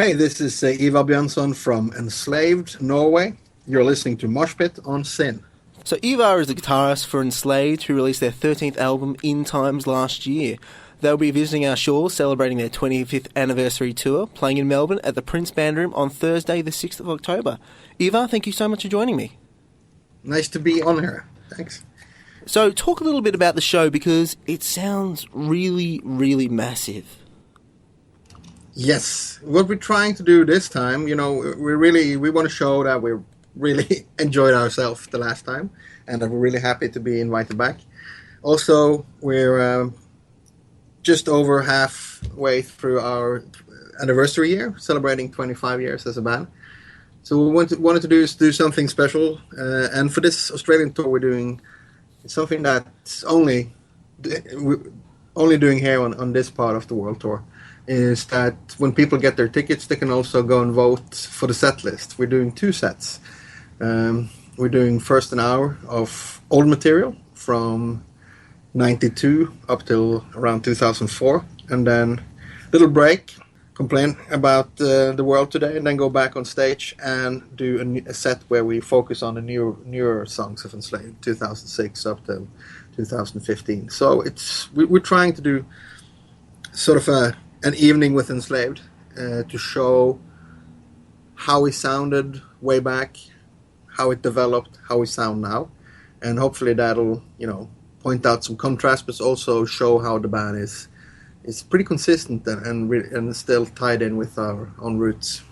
Hey, this is Ivar Björnsson from Enslaved, Norway. You're listening to Moshpit on Sin. So Ivar is the guitarist for Enslaved, who released their 13th album In Times last year. They'll be visiting our shores, celebrating their 25th anniversary tour, playing in Melbourne at the Prince Band Room on Thursday the 6th of October. Ivar, thank you so much for joining me. Nice to be on here. Thanks. So talk a little bit about the show, because it sounds really, really massive. Yes, what we're trying to do this time, we want to show that we really enjoyed ourselves the last time, and that we're really happy to be invited back. Also, we're just over halfway through our anniversary year, celebrating 25 years as a band. So we wanted to do something special, and for this Australian tour, we're doing something that's only doing here on this part of the world tour. Is that when people get their tickets, they can also go and vote for the set list. We're doing two sets. We're doing first an hour of old material from 92 up till around 2004, and then little break, complain about the world today, and then go back on stage and do a set where we focus on the newer songs of Enslaved, 2006 up till 2015. So we're trying to do sort of an evening with Enslaved to show how we sounded way back, how it developed, how we sound now, and hopefully that'll point out some contrast, but also show how the band is pretty consistent and still tied in with our own roots.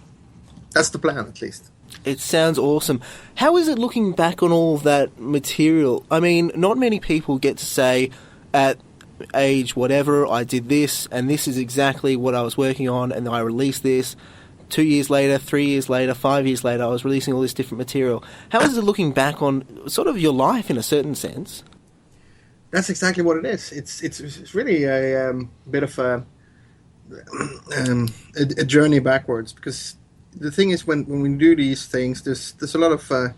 That's the plan, at least. It sounds awesome. How is it looking back on all of that material? I mean, not many people get to say at age whatever, I did this, and this is exactly what I was working on, and I released this. 2 years later, 3 years later, 5 years later, I was releasing all this different material. How is it looking back on sort of your life in a certain sense? That's exactly what it is. It's really a bit of a journey backwards, because the thing is, when we do these things, there's a lot of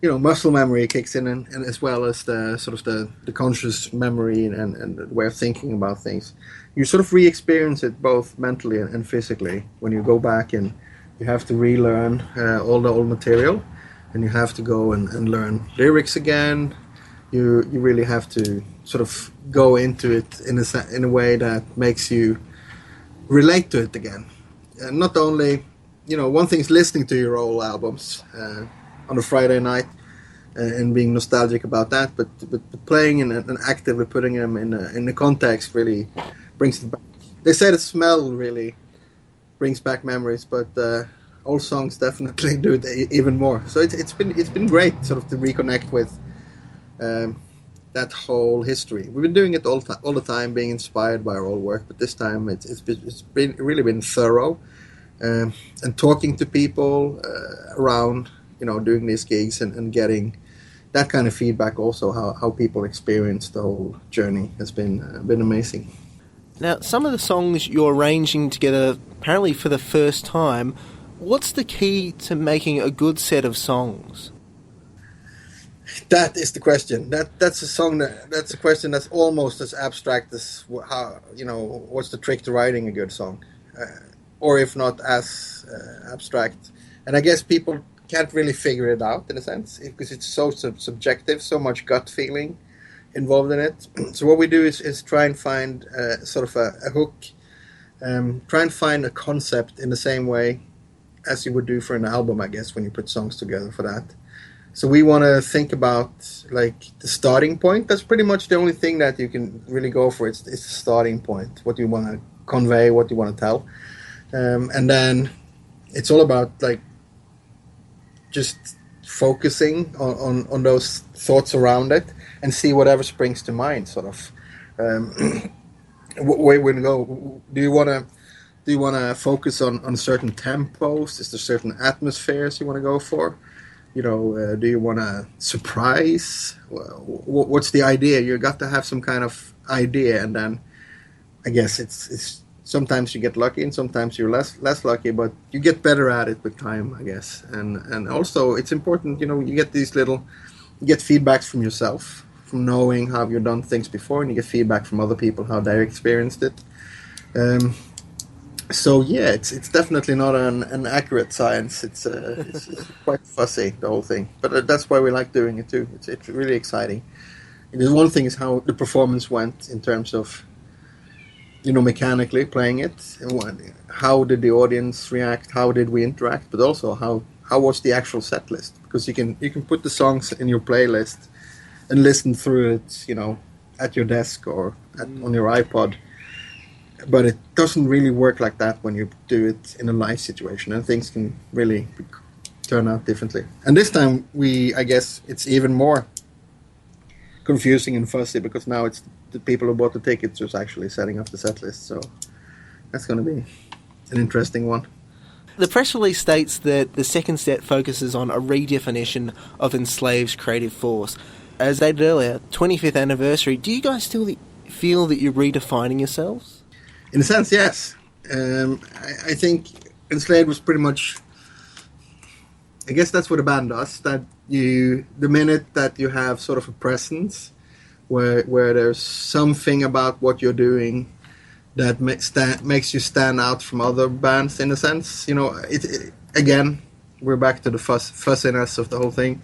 muscle memory kicks in, and as well as the sort of the conscious memory and the way of thinking about things. You sort of re-experience it both mentally and physically when you go back, and you have to relearn all the old material, and you have to go and learn lyrics again. You really have to sort of go into it in a way that makes you relate to it again. And not only, one thing is listening to your old albums on a Friday night and being nostalgic about that, but playing and actively putting them in the context really brings it back. They say the smell really brings back memories, but old songs definitely do it even more. So it's been great sort of to reconnect with that whole history. We've been doing it all the time, being inspired by our old work, but this time it's really been thorough, and talking to people around, doing these gigs and getting that kind of feedback. Also, how people experience the whole journey has been amazing. Now, some of the songs you're arranging together, apparently for the first time. What's the key to making a good set of songs? That is the question. That's a question that's almost as abstract as how what's the trick to writing a good song, or if not as abstract. And I guess people can't really figure it out in a sense, because it's so subjective, so much gut feeling involved in it. So what we do is try and find sort of a hook, try and find a concept in the same way as you would do for an album, I guess, when you put songs together for that. So we want to think about like the starting point. That's pretty much the only thing that you can really go for. It's the starting point, what you want to convey, what you want to tell. And then it's all about like just focusing on those thoughts around it and see whatever springs to mind, sort of. Where we go. Do you want to focus on certain tempos? Is there certain atmospheres you want to go for? Do you want to surprise? What's the idea? You got to have some kind of idea, and then I guess it's sometimes you get lucky and sometimes you're less lucky, but you get better at it with time, I guess. And also it's important, you get feedbacks from yourself, from knowing how you've done things before, and you get feedback from other people how they experienced it. So yeah, it's definitely not an accurate science. It's quite fussy, the whole thing. But that's why we like doing it too. It's really exciting. And the one thing is how the performance went in terms of, mechanically playing it, and how did the audience react, how did we interact, but also how was the actual set list, because you can put the songs in your playlist and listen through it, at your desk or on your iPod, but it doesn't really work like that when you do it in a live situation, and things can really turn out differently. And this time, I guess it's even more confusing and fussy, because now it's the people who bought the tickets who's actually setting up the set list. So that's going to be an interesting one. The press release states that the second set focuses on a redefinition of Enslaved's creative force. As stated earlier, 25th anniversary, do you guys still feel that you're redefining yourselves? In a sense, yes. I think Enslaved was pretty much, I guess that's what a band does, that the minute that you have sort of a presence where there's something about what you're doing that makes you stand out from other bands, in a sense. Again, we're back to the fussiness of the whole thing.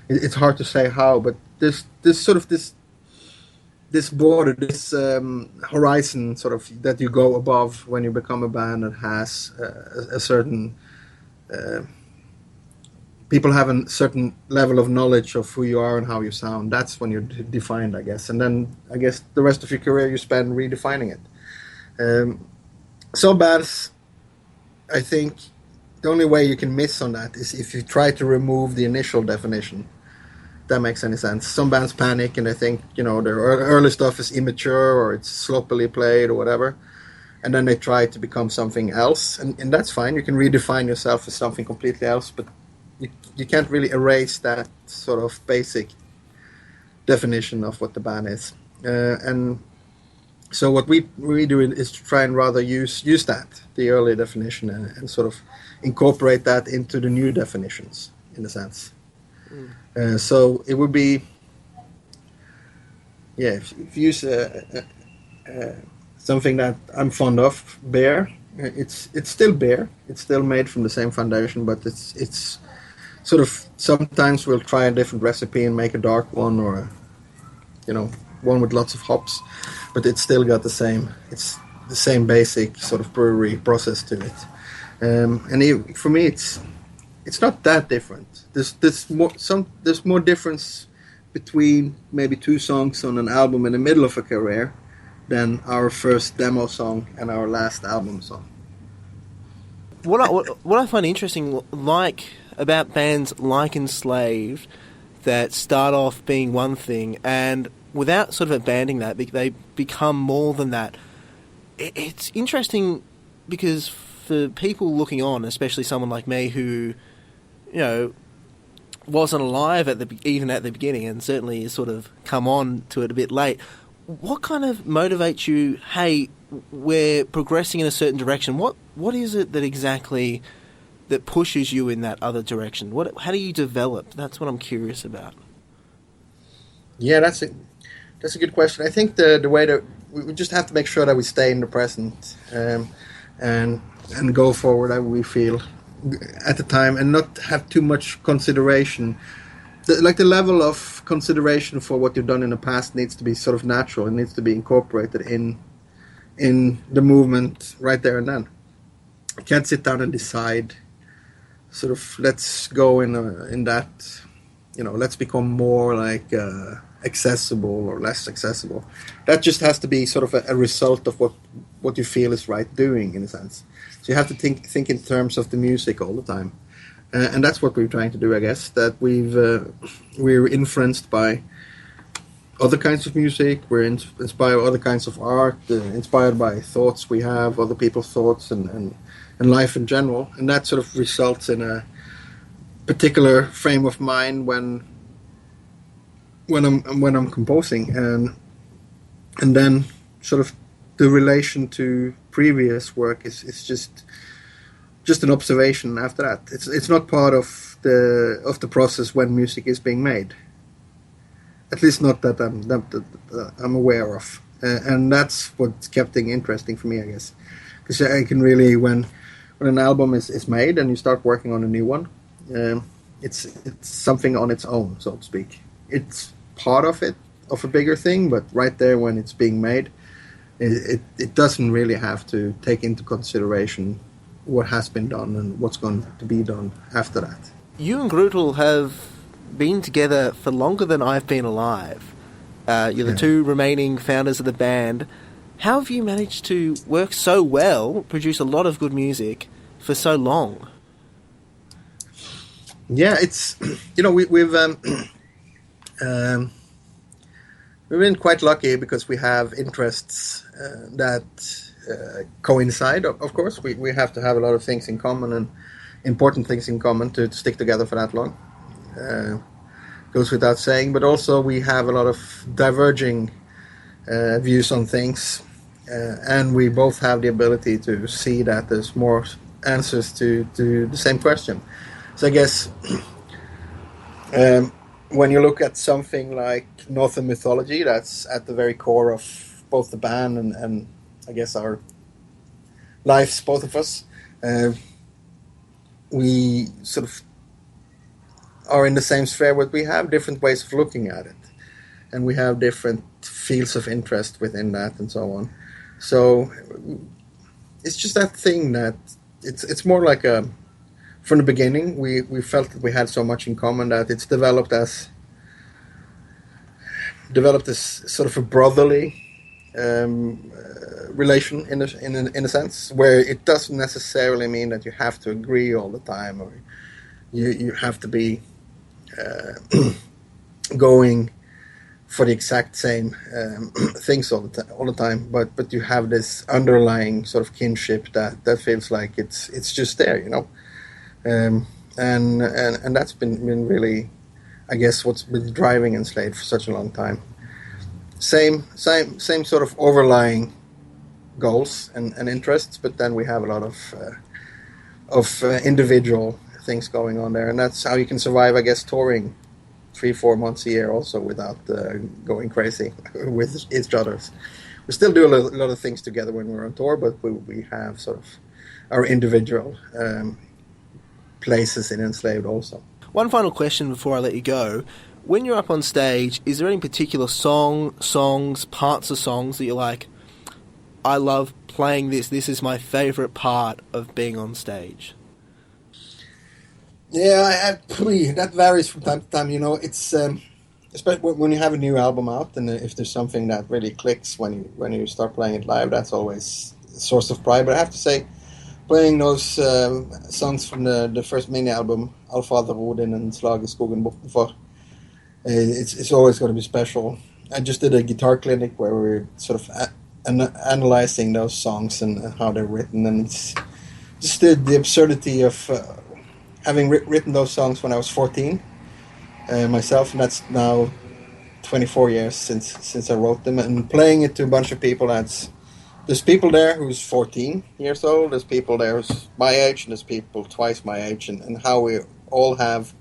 It's hard to say how, but this sort of this border, this horizon, sort of, that you go above when you become a band that has a certain people have a certain level of knowledge of who you are and how you sound. That's when you're defined, I guess. And then I guess the rest of your career you spend redefining it. Some bands, I think, the only way you can miss on that is if you try to remove the initial definition. If that makes any sense. Some bands panic and they think, their early stuff is immature or it's sloppily played or whatever, and then they try to become something else, and that's fine. You can redefine yourself as something completely else, but you can't really erase that sort of basic definition of what the band is. And so what we do is to try and rather use that, the early definition, and sort of incorporate that into the new definitions, in a sense. So it would be, if you use something that I'm fond of, beer. It's still beer. It's still made from the same foundation, but it's sort of, sometimes we'll try a different recipe and make a dark one, or one with lots of hops, but it's still got it's the same basic sort of brewery process to it. For me, it's not that different. There's more difference between maybe two songs on an album in the middle of a career than our first demo song and our last album song. What I find interesting, like about bands like Enslaved, that start off being one thing, and without sort of abandoning that, they become more than that. It's interesting because for people looking on, especially someone like me who, wasn't alive even at the beginning, and certainly has sort of come on to it a bit late. What kind of motivates you? Hey, we're progressing in a certain direction. What is it that exactly that pushes you in that other direction? How do you develop? That's what I'm curious about. Yeah, that's a good question. I think the way that we just have to make sure that we stay in the present, and go forward how we feel at the time, and not have too much consideration. The level of consideration for what you've done in the past needs to be sort of natural. It needs to be incorporated in the movement right there and then. You can't sit down and decide, sort of, let's go in that, let's become more like accessible or less accessible. That just has to be sort of a result of what you feel is right doing, in a sense. So you have to think in terms of the music all the time. And that's what we're trying to do, I guess. That we're influenced by other kinds of music. We're inspired by other kinds of art. Inspired by thoughts we have, other people's thoughts, and life in general. And that sort of results in a particular frame of mind when I'm composing, and then sort of the relation to previous work is just an observation after that. It's not part of the process when music is being made. At least not that I'm aware of, and that's what kept things interesting for me, I guess. because I can really when an album is made and you start working on a new one, it's something on its own, so to speak. It's part of a bigger thing, but right there when it's being made, it doesn't really have to take into consideration what has been done and what's going to be done after that. You and Grutle have been together for longer than I've been alive. You're the two remaining founders of the band. How have you managed to work so well, produce a lot of good music for so long? Yeah, it's we've been quite lucky because we have interests that coincide. Of course, we have to have a lot of things in common and important things in common to stick together for that long. Goes without saying, but also we have a lot of diverging views on things, and we both have the ability to see that there's more answers to the same question. So I guess when you look at something like Northern mythology, that's at the very core of both the band and I guess our lives, both of us. We sort of are in the same sphere, but we have different ways of looking at it, and we have different fields of interest within that, and so on. So it's just that thing that it's more like from the beginning we felt that we had so much in common that it's developed as sort of a brotherly relation in a sense, where it doesn't necessarily mean that you have to agree all the time, or you have to be going for the exact same things all the time, but you have this underlying sort of kinship that feels like it's just there, and that's been really, I guess, what's been driving Enslaved for such a long time. Same sort of overlying goals and interests, but then we have a lot of individual things going on there, and that's how you can survive, I guess, touring 3-4 months a year also without going crazy with each other. We still do a lot of things together when we're on tour, but we have sort of our individual places in Enslaved also. One final question before I let you go. When you're up on stage, is there any particular songs, parts of songs that you're like, I love playing this is my favourite part of being on stage? Yeah, that varies from time to time. It's especially when you have a new album out, and if there's something that really clicks when you start playing it live, that's always a source of pride. But I have to say, playing those songs from the first mini album, Allfather Odin and Slag I skogen bortenfor, it's always going to be special. I just did a guitar clinic where we were sort of analyzing those songs and how they're written, and it's just the absurdity of having written those songs when I was 14 myself, and that's now 24 years since I wrote them, and playing it to a bunch of people. There's people there who's 14 years old, there's people there who's my age, and there's people twice my age, and how we all have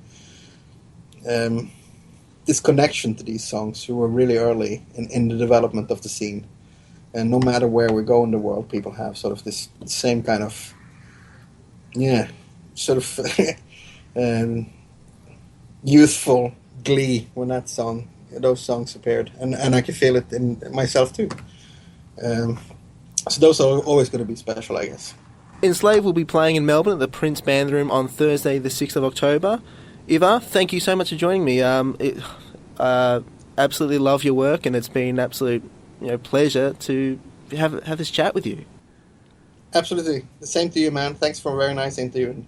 this connection to these songs who were really early in the development of the scene. And no matter where we go in the world, people have sort of this same kind of, sort of youthful glee when those songs appeared. And I can feel it in myself too. So those are always going to be special, I guess. Enslaved will be playing in Melbourne at the Prince Band Room on Thursday, the 6th of October. Ivar, thank you so much for joining me. Absolutely love your work, and it's been an absolute pleasure to have this chat with you. Absolutely. The same to you, man. Thanks for a very nice interview.